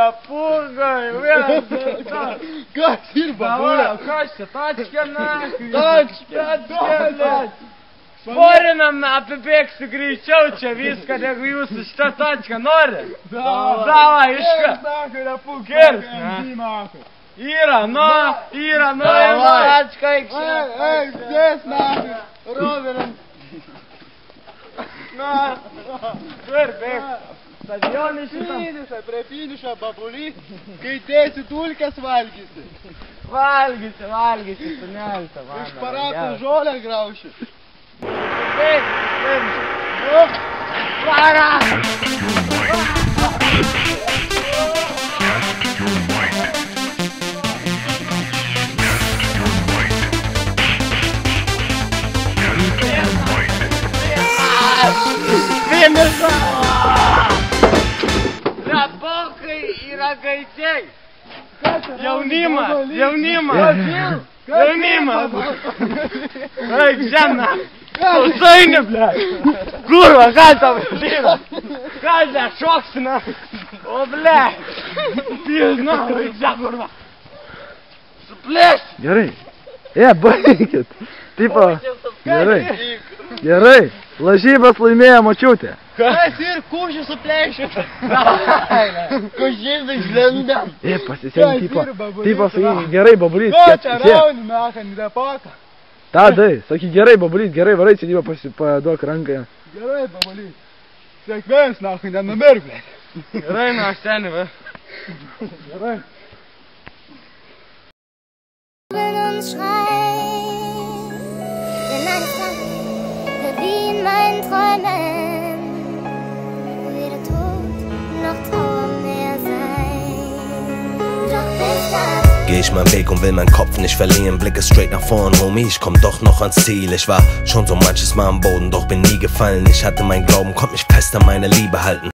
da porra, Kas ir, babule? Kas čia, tačkė nahui? Tačkė. Sporinam, apibėgsiu greičiau čia viską, negu jūsų šitą tačką nori? Davai, iška. Kirs, ne? Yra, no, tačka, Ej, здесь нахуй, Ровером. Na, tur, bėg. Stadionai šitam. Prie finišo, babuli, kai dėsi tulkes valgysi. Valgysi, tunelta, mano. Iš parato žolę grauši. Bėg, vara! Finišą! Rapokai yra gaisiai! Jaunimas! Eik, žemna! Klausaini, ble! Kurva, ką tau yra? Ką čia šoksina? O, ble! Pilna, čia kurva! Suplės! Gerai. Baikit. Tipo, gerai. Lažybas laimėjo močiutė. Kas ir kušį suplėšė? Kušys išlenda. Pasisenk, tipo, sakyk, gerai, babulys. Ko čia rauni, mecha, nedapaka? Tadai, sakyk, gerai, babulys, gerai, varai, čia, paduok ranką. Gerai, babulys. Sėkmės, nahui, nenumirk, ble. Gerai, aš seni, va. Gerai. Und schreien, denn eines Tages wird wie in meinen Träumen weder Tod noch Trauer mehr sein. Doch bis dahin geh ich meinen Weg und will meinen Kopf nicht verlieren. Blicke straight nach vorn, Homie, ich komm doch noch ans Ziel. Ich war schon so manches Mal am Boden, doch bin nie gefallen. Ich hatte meinen Glauben, konnte mich fest an meine Liebe halten.